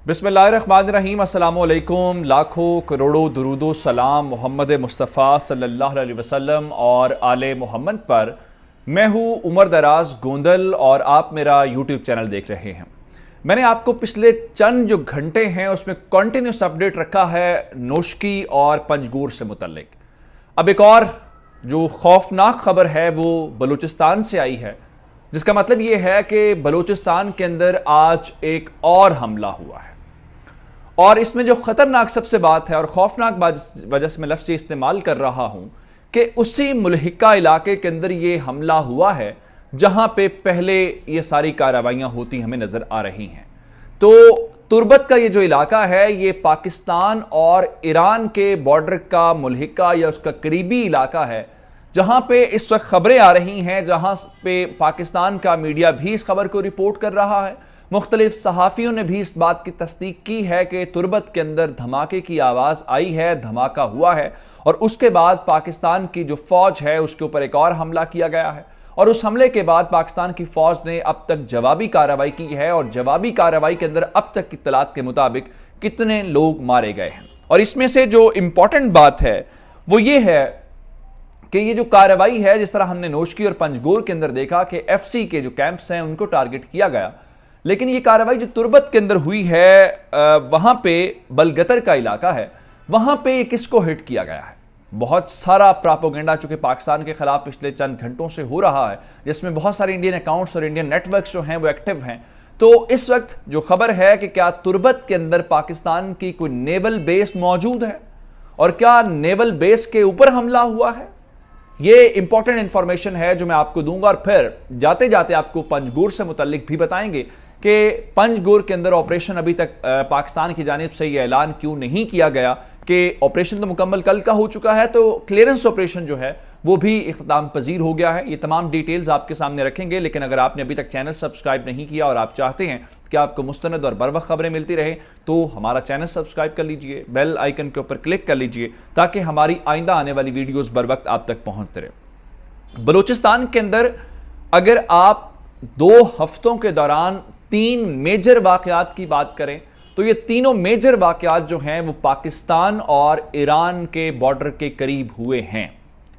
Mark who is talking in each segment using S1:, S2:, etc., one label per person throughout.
S1: बिस्मिल्लाहिर्रहमानिर्रहीम, अस्सलामु अलैकुम। लाखों करोड़ों दुरूदो सलाम मोहम्मद मुस्तफ़ा सल्लल्लाहु अलैहि वसल्लम और आले मोहम्मद पर। मैं हूँ उमर दराज गोंदल और आप मेरा यूट्यूब चैनल देख रहे हैं। मैंने आपको पिछले चंद जो घंटे हैं उसमें कॉन्टीन्यूस अपडेट रखा है नोशकी और पंजगूर से मुतल्लिक। अब एक और जो खौफनाक खबर है वो बलूचिस्तान से आई है, जिसका मतलब ये है कि बलूचिस्तान के अंदर आज एक और हमला हुआ है। और इसमें जो खतरनाक सबसे बात है और खौफनाक वजह से मैं लफ्ज़ इस्तेमाल कर रहा हूं कि उसी मुल्हिका इलाके के अंदर ये हमला हुआ है जहां पे पहले ये सारी कार्रवाइयां होती हमें नजर आ रही हैं। तो तुर्बत का ये जो इलाका है ये पाकिस्तान और ईरान के बॉर्डर का मुल्हिका या उसका करीबी इलाका है, जहां पे इस वक्त खबरें आ रही हैं, जहां पे पाकिस्तान का मीडिया भी इस खबर को रिपोर्ट कर रहा है। मुख्तलिफ सहाफ़ियों ने भी इस बात की तस्दीक की है कि तुर्बत के अंदर धमाके की आवाज़ आई है, धमाका हुआ है और उसके बाद पाकिस्तान की जो फ़ौज है उसके ऊपर एक और हमला किया गया है। और उस हमले के बाद पाकिस्तान की फ़ौज ने अब तक जवाबी कार्रवाई की है और जवाबी कार्रवाई के अंदर अब तक की इत्तलात के मुताबिक कितने लोग मारे गए हैं। और इसमें से जो इंपॉर्टेंट बात है वो ये है कि ये जो कार्रवाई है, जिस तरह हमने नोशकी और पंजगूर के अंदर देखा कि एफसी के जो कैंप्स हैं उनको टारगेट किया गया, लेकिन ये कार्रवाई जो तुर्बत के अंदर हुई है वहां पे बलगतर का इलाका है, वहां पे किसको हिट किया गया है। बहुत सारा प्रोपेगेंडा चूंकि पाकिस्तान के खिलाफ पिछले चंद घंटों से हो रहा है, जिसमें बहुत सारे इंडियन अकाउंट्स और इंडियन नेटवर्क्स जो हैं वो एक्टिव हैं। तो इस वक्त जो खबर है कि क्या तुर्बत के अंदर पाकिस्तान की कोई नेवल बेस मौजूद है और क्या नेवल बेस के ऊपर हमला हुआ है, ये इंपॉर्टेंट इंफॉर्मेशन है जो मैं आपको दूंगा। और फिर जाते जाते आपको पंजगूर से मुतल्लिक भी बताएंगे कि पंजगूर के अंदर ऑपरेशन अभी तक पाकिस्तान की जानिब से ये ऐलान क्यों नहीं किया गया कि ऑपरेशन तो मुकम्मल कल का हो चुका है, तो क्लियरेंस ऑपरेशन जो है वो भी इख्तिताम पजीर हो गया है। ये तमाम डिटेल्स आपके सामने रखेंगे, लेकिन अगर आपने अभी तक चैनल सब्सक्राइब नहीं किया और आप चाहते हैं कि आपको मुस्तनद और बरवक्त खबरें मिलती रहे तो हमारा चैनल सब्सक्राइब कर लीजिए, बेल आइकन के ऊपर क्लिक कर लीजिए ताकि हमारी आइंदा आने वाली वीडियोस बर वक्त आप तक पहुंचते रहे। बलूचिस्तान के अंदर अगर आप 2 हफ्तों के दौरान 3 मेजर वाकयात की बात करें तो ये तीनों मेजर वाकयात जो हैं वो पाकिस्तान और ईरान के बॉर्डर के करीब हुए हैं।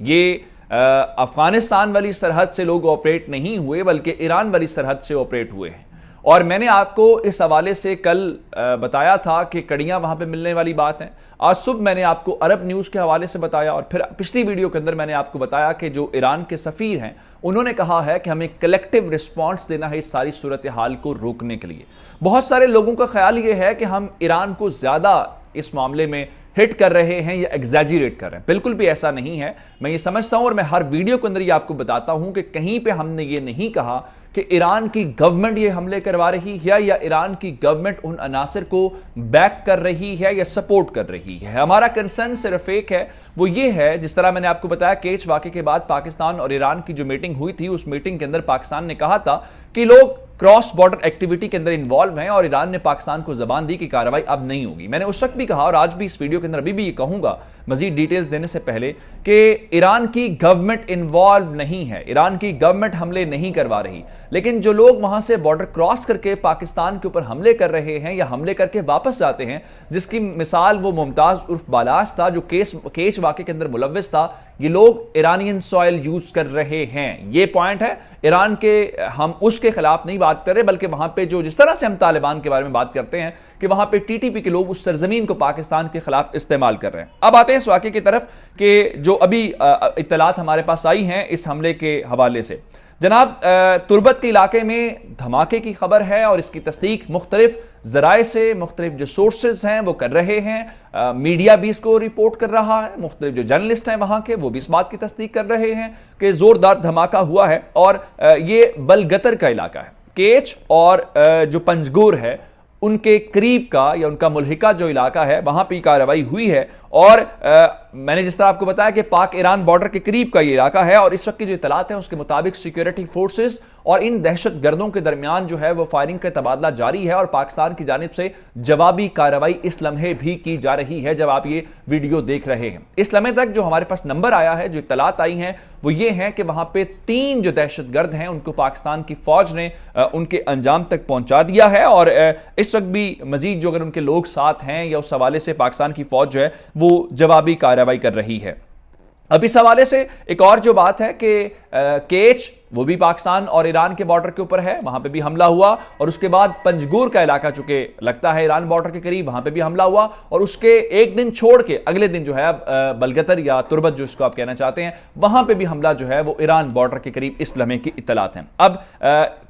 S1: ये अफगानिस्तान वाली सरहद से लोग ऑपरेट नहीं हुए बल्कि ईरान वाली सरहद से ऑपरेट हुए हैं। और मैंने आपको इस हवाले से कल बताया था कि कड़ियाँ वहाँ पे मिलने वाली बात है। आज सुबह मैंने आपको अरब न्यूज़ के हवाले से बताया और फिर पिछली वीडियो के अंदर मैंने आपको बताया कि जो ईरान के सफ़ीर हैं उन्होंने कहा है कि हमें कलेक्टिव रिस्पॉन्स देना है इस सारी सूरत हाल को रोकने के लिए। बहुत सारे लोगों का ख्याल ये है कि हम ईरान को ज़्यादा इस मामले में हिट कर रहे हैं या एग्जैजरेट कर रहे हैं। बिल्कुल भी ऐसा नहीं है। मैं ये समझता हूं और मैं हर वीडियो के अंदर ये आपको बताता हूं कि कहीं पे हमने ये नहीं कहा कि ईरान की गवर्नमेंट ये हमले करवा रही है या ईरान की गवर्नमेंट उन अनासर को बैक कर रही है या सपोर्ट कर रही है। हमारा कंसर्न सिर्फ एक है, वो ये है, जिस तरह मैंने आपको बताया केच वाक़े के बाद पाकिस्तान और ईरान की जो मीटिंग हुई थी उस मीटिंग के अंदर पाकिस्तान ने कहा था कि लोग क्रॉस बॉर्डर एक्टिविटी के अंदर इन्वॉल्व हैं और ईरान ने पाकिस्तान को जबान दी कि कार्रवाई अब नहीं होगी। मैंने उस वक्त भी कहा और आज भी इस वीडियो के अंदर अभी भी ये कहूंगा मजीद डिटेल्स देने से पहले कि ईरान की गवर्नमेंट इन्वॉल्व नहीं है, ईरान की गवर्नमेंट हमले नहीं करवा रही, लेकिन जो लोग वहां से बॉर्डर क्रॉस करके पाकिस्तान के ऊपर हमले कर रहे हैं या हमले करके वापस जाते हैं, जिसकी मिसाल वो मुमताज उर्फ बालास था जो केच वाक़े के अंदर मुलव्विस था, ये लोग ईरानियन सॉइल यूज कर रहे हैं। ये पॉइंट है। ईरान के हम उसके खिलाफ नहीं बात कर रहे बल्कि वहां पे जो जिस तरह से हम तालिबान के बारे में बात करते हैं कि वहां पे टीटीपी के लोग उस सरजमीन को पाकिस्तान के खिलाफ इस्तेमाल कर रहे हैं। अब आते हैं इस वाक़े की तरफ कि जो अभी इत्तलात हमारे पास आई हैं इस हमले के हवाले से। जनाब, तुर्बत के इलाके में धमाके की खबर है और इसकी तस्दीक मुख्तलिफ ज़राए से मुख्तलिफ जो सोर्सेज हैं वो कर रहे हैं। मीडिया भी इसको रिपोर्ट कर रहा है, मुख्तलिफ जो जर्नलिस्ट हैं वहाँ के वो भी इस बात की तस्दीक कर रहे हैं कि ज़ोरदार धमाका हुआ है और ये बलगतर का इलाका है। केच और जो पंजगूर है उनके करीब का या उनका मुल्हिका जो इलाका है वहाँ पर कार्रवाई हुई है और मैंने जिस तरह आपको बताया कि पाक ईरान बॉर्डर के करीब का ये इलाका है और इस वक्त की जो इतलात है उसके मुताबिक सिक्योरिटी फोर्सेस और इन दहशतगर्दों के दरमियान जो है वो फायरिंग का तबादला जारी है और पाकिस्तान की जानिब से जवाबी कार्रवाई इस लम्हे भी की जा रही है जब आप ये वीडियो देख रहे हैं। इस लम्हे तक जो हमारे पास नंबर आया है, जो इतलात आई हैं, वो ये हैं कि वहां पे 3 जो दहशतगर्द हैं उनको पाकिस्तान की फौज ने उनके अंजाम तक पहुंचा दिया है और इस वक्त भी मजीद जो अगर उनके लोग साथ हैं या उस हवाले से पाकिस्तान की फौज जो है वो जवाबी कार्रवाई कर रही है। अब इस हवाले से एक और जो बात है कि केच वो भी पाकिस्तान और ईरान के बॉर्डर के ऊपर है, वहां पे भी हमला हुआ और उसके बाद पंजगूर का इलाका चूंकि लगता है ईरान बॉर्डर के करीब, वहां पे भी हमला हुआ और उसके एक दिन छोड़ के अगले दिन जो है बलगतर या तुरबत जो इसको आप कहना चाहते हैं, वहां पे भी हमला जो है वो ईरान बॉर्डर के करीब इस लम्हे की इत्तलात हैं। अब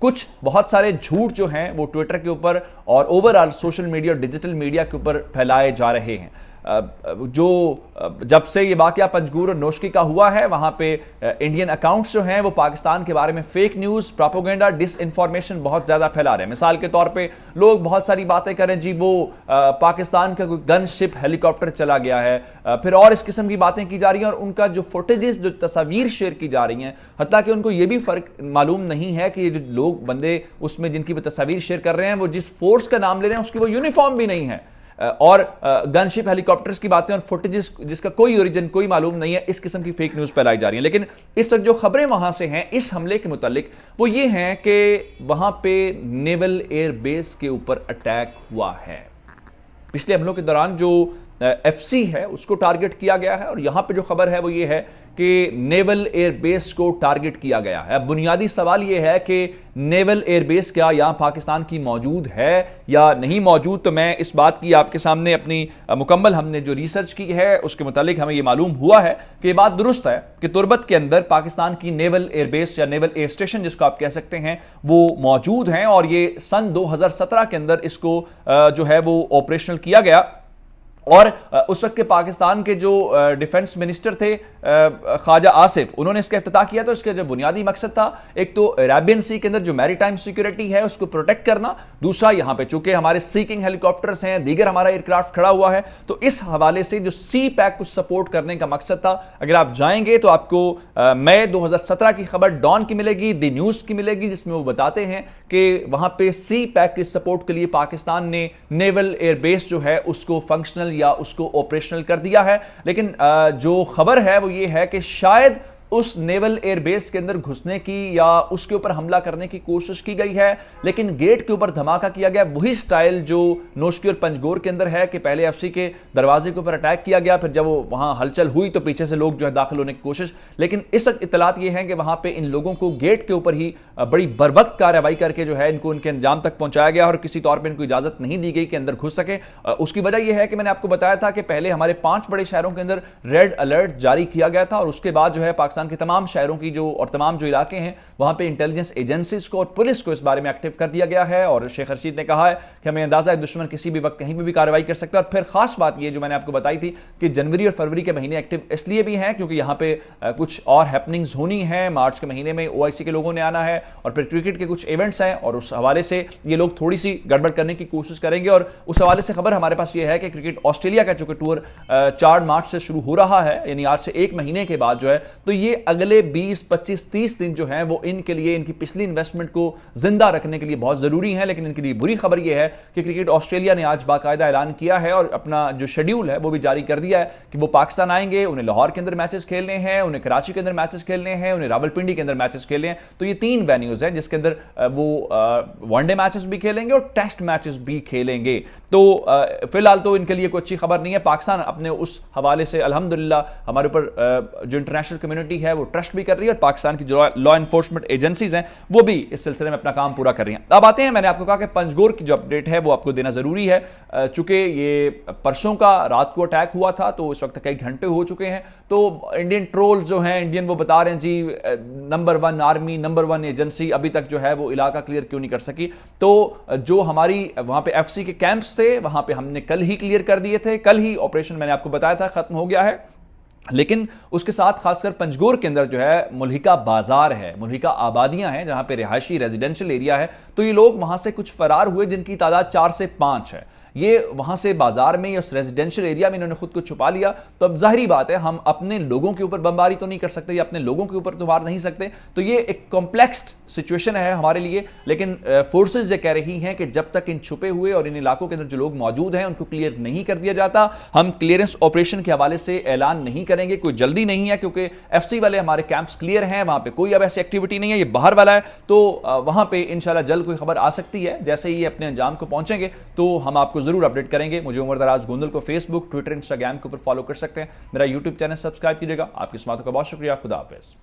S1: कुछ बहुत सारे झूठ जो हैं वो ट्विटर के ऊपर और ओवरऑल सोशल मीडिया और डिजिटल मीडिया के ऊपर फैलाए जा रहे हैं। जो जब से ये वाकया पंजगूर और नोशकी का हुआ है वहां पे इंडियन अकाउंट्स जो हैं वो पाकिस्तान के बारे में fake news, propaganda, disinformation बहुत ज़्यादा फैला रहे हैं। मिसाल के तौर पे लोग बहुत सारी बातें करें, जी वो पाकिस्तान का कोई गन शिप हेलीकॉप्टर चला गया है, फिर और इस किस्म की बातें की जा रही हैं और उनका जो फुटेजेस, जो तस्वीर शेयर की जा रही हैं, हत्ता कि उनको ये भी फ़र्क मालूम नहीं है कि ये जो लोग बंदे उसमें जिनकी वो तस्वीर शेयर कर रहे हैं वो जिस फोर्स का नाम ले रहे हैं उसकी वो यूनिफॉर्म भी नहीं है और गनशिप हेलीकॉप्टर्स की बातें और फुटेजेस जिसका कोई ओरिजिन कोई मालूम नहीं है, इस किस्म की फेक न्यूज़ फैलाई जा रही है। लेकिन इस वक्त जो खबरें वहां से हैं इस हमले के मुतालिक वो ये हैं कि वहां पे नेवल एयर बेस के ऊपर अटैक हुआ है। पिछले हमलों के दौरान जो एफसी है उसको टारगेट किया गया है और यहां पे जो खबर है वो ये है कि नेवल एयर बेस को टारगेट किया गया है। अब बुनियादी सवाल ये है कि नेवल एयर बेस क्या यहां पाकिस्तान की मौजूद है या नहीं मौजूद, तो मैं इस बात की आपके सामने अपनी मुकम्मल हमने जो रिसर्च की है उसके मुतालिक हमें ये मालूम हुआ है कि ये बात दुरुस्त है कि तुरबत के अंदर पाकिस्तान की नेवल एयर बेस या नेवल एयर स्टेशन जिसको आप कह सकते हैं वो मौजूद हैं और ये सन 2017 के अंदर इसको जो है वो ऑपरेशनल किया गया और उस वक्त के पाकिस्तान के जो डिफेंस मिनिस्टर थे ख्वाजा आसिफ, उन्होंने इसका इफ्तिताह किया। तो इसका जो बुनियादी मकसद था, एक तो अरेबियन सी के अंदर जो मैरीटाइम सिक्योरिटी है उसको प्रोटेक्ट करना, दूसरा यहाँ पे चूंकि हमारे सी किंग हेलीकॉप्टर्स हैं, दीगर हमारा एयरक्राफ्ट खड़ा हुआ है, तो इस हवाले से जो सी पैक को सपोर्ट करने का मकसद था। अगर आप जाएंगे तो आपको मई 2017 की खबर डॉन की मिलेगी, द न्यूज की मिलेगी, जिसमें वो बताते हैं कि वहां पे सी पैक की सपोर्ट के लिए पाकिस्तान ने नेवल एयर बेस जो है उसको फंक्शनल या उसको ऑपरेशनल कर दिया है। लेकिन जो खबर है वो ये है कि शायद उस नेवल एयर बेस के अंदर घुसने की या उसके ऊपर हमला करने की कोशिश की गई है, लेकिन गेट के ऊपर धमाका किया गया, वही स्टाइल जो नोशकी और पंजगोर के अंदर है कि पहले एफसी के दरवाजे के ऊपर अटैक किया गया, फिर जब वो वहां हलचल हुई तो पीछे से लोग जो है दाखिल होने की कोशिश। लेकिन इस वक्त इतलात ये है कि वहां पे इन लोगों को गेट के ऊपर ही बड़ी बरवक्त कार्रवाई करके जो है इनको उनके अंजाम तक पहुंचाया गया और किसी तौर पर इनको इजाजत नहीं दी गई कि अंदर घुस सके। उसकी वजह यह है कि मैंने आपको बताया था कि पहले हमारे 5 बड़े शहरों के अंदर रेड अलर्ट जारी किया गया था और उसके बाद जो है पाकिस्तान के तमाम शहरों की जो और तमाम जो इलाके हैं वहां पे इंटेलिजेंस एजेंसीज को और पुलिस को इस बारे में एक्टिव कर दिया गया है। और शेख रशीद ने कहा है कि हमें अंदाजा है दुश्मन किसी भी वक्त कहीं पर भी कार्रवाई कर सकता है। और फिर खास बात यह जो मैंने आपको बताई थी कि जनवरी और फरवरी के महीने एक्टिव इसलिए भी हैं क्योंकि यहां पे कुछ और हैपनिंग्स होनी है। मार्च के महीने में ओआईसी के लोगों ने आना है और फिर क्रिकेट के कुछ इवेंट्स हैं और उस हवाले से ये लोग थोड़ी सी गड़बड़ करने की कोशिश करेंगे। और उस हवाले से खबर हमारे पास ये है कि क्रिकेट ऑस्ट्रेलिया का चूंकि टूर 4 मार्च से शुरू हो रहा है, यानी आज से 1 महीने के बाद जो है, तो ये अगले 20, 25, 30 दिन जो है वो इनके लिए इनकी पिछली इन्वेस्टमेंट को जिंदा रखने के लिए बहुत जरूरी है। लेकिन इनके लिए बुरी खबर यह है कि क्रिकेट ऑस्ट्रेलिया ने आज बाकायदा ऐलान किया है और अपना जो शेड्यूल है वो भी जारी कर दिया है कि वो पाकिस्तान आएंगे, उन्हें लाहौर के अंदर मैचेस खेलने हैं, उन्हें कराची के अंदर मैचेस खेलने हैं, उन्हें रावलपिंडी के अंदर मैचेस खेलने हैं। तो ये 3 वेन्यूज हैं जिसके अंदर वो वनडे मैचेस भी खेलेंगे और टेस्ट मैचेस भी खेलेंगे। तो फिलहाल तो इनके लिए कोई अच्छी खबर नहीं है। पाकिस्तान अपने उस हवाले से अल्हम्दुलिल्लाह हमारे ऊपर जो इंटरनेशनल कम्युनिटी है वो ट्रस्ट भी कर रही है और पाकिस्तान की जो लॉ एनफोर्समेंट एजेंसीज हैं वो भी इस सिलसिले में अपना काम पूरा कर रही हैं। अब आते हैं, मैंने आपको कहा कि पंजगोर की जो अपडेट है वो आपको देना जरूरी है। चूंकि ये परसों का रात को अटैक हुआ था तो इस वक्त कई घंटे हो चुके हैं। तो इंडियन ट्रोल जो हैं इंडियन वो बता रहे हैं जी नंबर 1 आर्मी, नंबर 1 एजेंसी अभी तक जो है वो इलाका क्लियर क्यों नहीं कर सकी। तो जो हमारी वहां पे एफसी के कैंप्स थे वहां पे हमने कल ही क्लियर कर दिए थे, कल ही ऑपरेशन मैंने आपको बताया था खत्म हो गया है। लेकिन उसके साथ खासकर पंजगोर के अंदर जो है मुल्हिका बाजार है, मुल्हिका आबादियां हैं जहां पे रिहायशी रेजिडेंशियल एरिया है। तो ये लोग वहां से कुछ फरार हुए जिनकी तादाद 4 से 5 है। ये वहां से बाजार में या उस रेजिडेंशियल एरिया में इन्होंने खुद को छुपा लिया, तो अब जाहिर बात है हम अपने लोगों के ऊपर बमबारी तो नहीं कर सकते या अपने लोगों के ऊपर तो मार नहीं सकते। तो ये एक कॉम्प्लेक्स सिचुएशन है हमारे लिए, लेकिन फोर्सेज ये कह रही हैं कि जब तक इन छुपे हुए और इन इलाकों के अंदर जो लोग मौजूद हैं उनको क्लियर नहीं कर दिया जाता, हम क्लियरेंस ऑपरेशन के हवाले से ऐलान नहीं करेंगे। कोई जल्दी नहीं है क्योंकि एफसी वाले हमारे कैंप्स क्लियर हैं, वहां पे कोई अब ऐसी एक्टिविटी नहीं है, ये बाहर वाला है। तो वहां पे इंशाल्लाह जल्द कोई खबर आ सकती है। जैसे ही ये अपने अंजाम को पहुंचेंगे तो हम आपको जरूर अपडेट करेंगे। मुझे उमर दराज गोंदल को फेसबुक, ट्विटर, इंस्टाग्राम के ऊपर फॉलो कर सकते हैं। मेरा यूट्यूब चैनल सब्सक्राइब कीजिएगा। आपकी समातों का बहुत शुक्रिया। खुदा हाफिज।